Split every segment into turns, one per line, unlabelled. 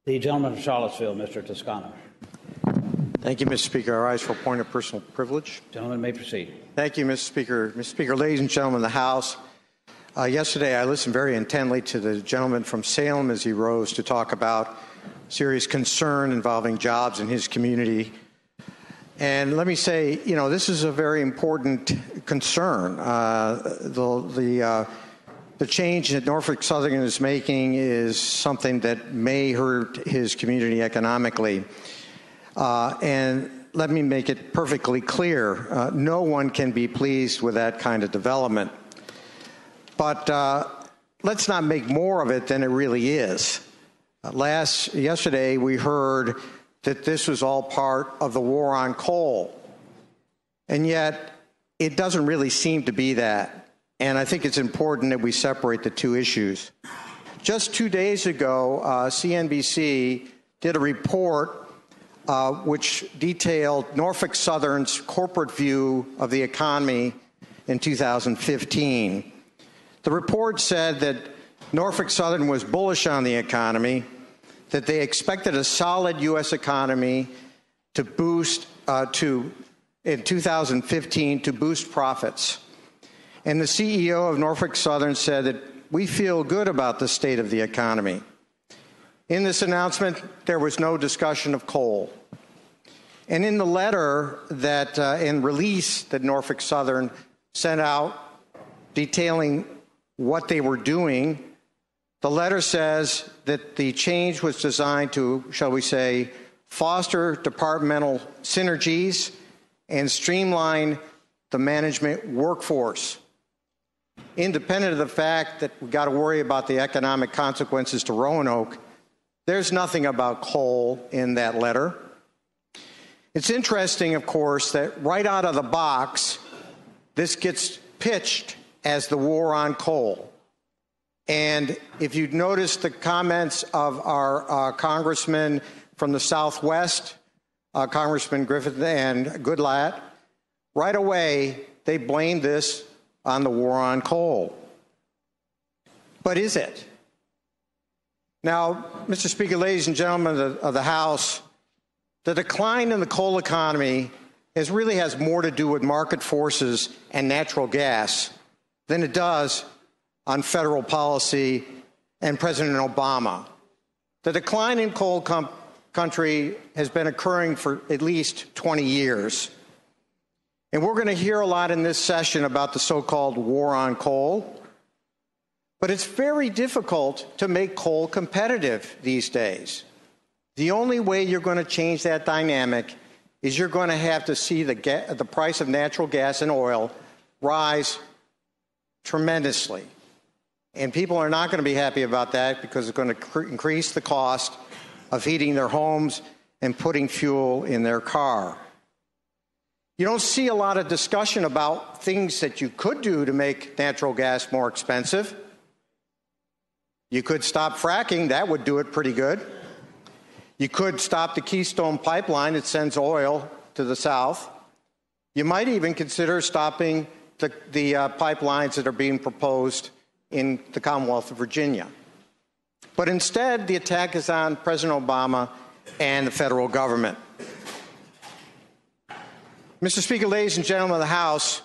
The gentleman from Charlottesville, Mr. Toscano.
Thank you, Mr. Speaker. I rise for a point of personal privilege.
Gentleman may proceed.
Thank you, Mr. Speaker. Mr. Speaker, ladies and gentlemen of the House, yesterday I listened very intently to the gentleman from Salem as he rose to talk about serious concern involving jobs in his community. And let me say, this is a very important concern. The change that Norfolk Southern is making is something that may hurt his community economically. And let me make it perfectly clear, no one can be pleased with that kind of development. But let's not make more of it than it really is. Yesterday we heard that this was all part of the war on coal. And yet it doesn't really seem to be that. And I think it's important that we separate the two issues. Just 2 days ago, CNBC did a report which detailed Norfolk Southern's corporate view of the economy in 2015. The report said that Norfolk Southern was bullish on the economy, that they expected a solid U.S. economy to boost in 2015 to boost profits. And the CEO of Norfolk Southern said that we feel good about the state of the economy. In this announcement, there was no discussion of coal. And in the letter and release that Norfolk Southern sent out detailing what they were doing, the letter says that the change was designed to, shall we say, foster departmental synergies and streamline the management workforce. Independent of the fact that we've got to worry about the economic consequences to Roanoke, there's nothing about coal in that letter. It's interesting, of course, that right out of the box, this gets pitched as the war on coal. And if you notice the comments of our congressmen from the Southwest, Congressman Griffith and Goodlatte, right away they blame this on the war on coal. But is it? Now, Mr. Speaker, ladies and gentlemen of the House, the decline in the coal economy really has more to do with market forces and natural gas than it does on federal policy and President Obama. The decline in coal country has been occurring for at least 20 years. And we're going to hear a lot in this session about the so-called war on coal. But it's very difficult to make coal competitive these days. The only way you're going to change that dynamic is you're going to have to see the price of natural gas and oil rise tremendously. And people are not going to be happy about that because it's going to increase the cost of heating their homes and putting fuel in their car. You don't see a lot of discussion about things that you could do to make natural gas more expensive. You could stop fracking. That would do it pretty good. You could stop the Keystone Pipeline that sends oil to the south. You might even consider stopping the pipelines that are being proposed in the Commonwealth of Virginia. But instead, the attack is on President Obama and the federal government. Mr. Speaker, ladies and gentlemen of the House,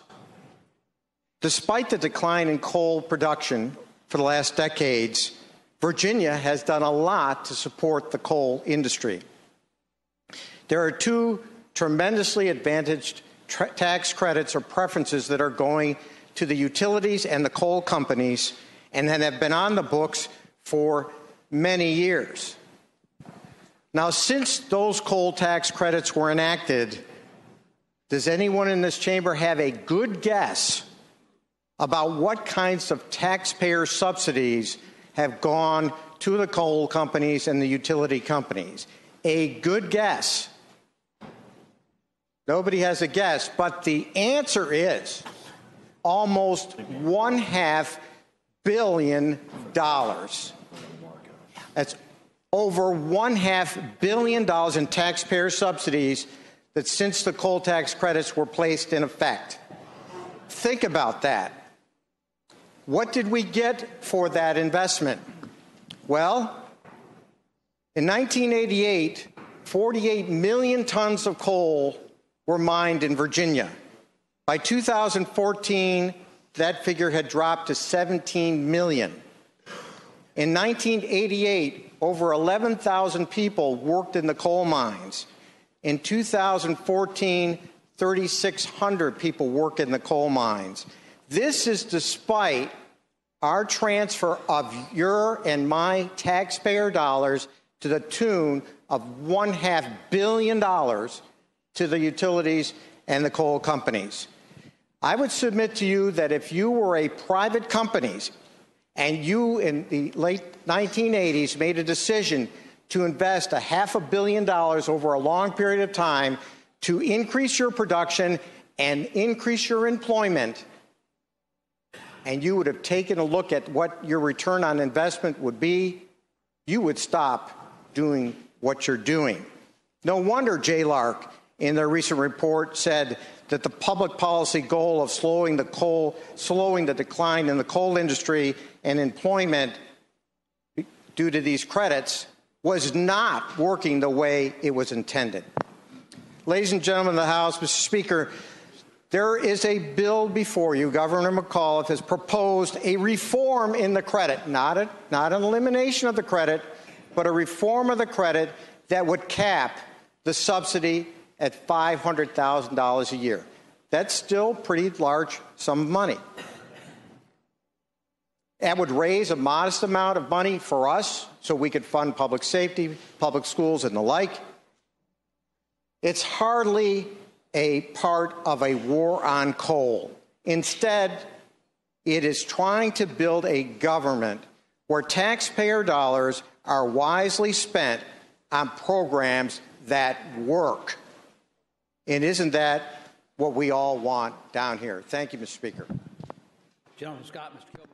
despite the decline in coal production for the last decades, Virginia has done a lot to support the coal industry. There are two tremendously advantaged tax credits or preferences that are going to the utilities and the coal companies and that have been on the books for many years. Now, since those coal tax credits were enacted, does anyone in this chamber have a good guess about what kinds of taxpayer subsidies have gone to the coal companies and the utility companies? A good guess. Nobody has a guess, but the answer is almost $1.5 billion. That's over $1.5 billion in taxpayer subsidies that since the coal tax credits were placed in effect. Think about that. What did we get for that investment? Well, In 1988, 48 million tons of coal were mined in Virginia. By 2014, that figure had dropped to 17 million. In 1988, over 11,000 people worked in the coal mines. In 2014, 3,600 people work in the coal mines. This is despite our transfer of your and my taxpayer dollars to the tune of $1.5 billion to the utilities and the coal companies. I would submit to you that if you were a private company and you in the late 1980s made a decision to invest $500 million over a long period of time to increase your production and increase your employment, and you would have taken a look at what your return on investment would be, you would stop doing what you're doing. No wonder JLARC, in their recent report, said that the public policy goal of slowing the decline in the coal industry and employment due to these credits was not working the way it was intended. Ladies and gentlemen of the House, Mr. Speaker, there is a bill before you. Governor McAuliffe has proposed a reform in the credit, not an elimination of the credit, but a reform of the credit that would cap the subsidy at $500,000 a year. That's still a pretty large sum of money. That would raise a modest amount of money for us so we could fund public safety, public schools, and the like. It's hardly a part of a war on coal. Instead, it is trying to build a government where taxpayer dollars are wisely spent on programs that work. And isn't that what we all want down here? Thank you, Mr. Speaker.
Gentleman Scott, Mr. Kilgore.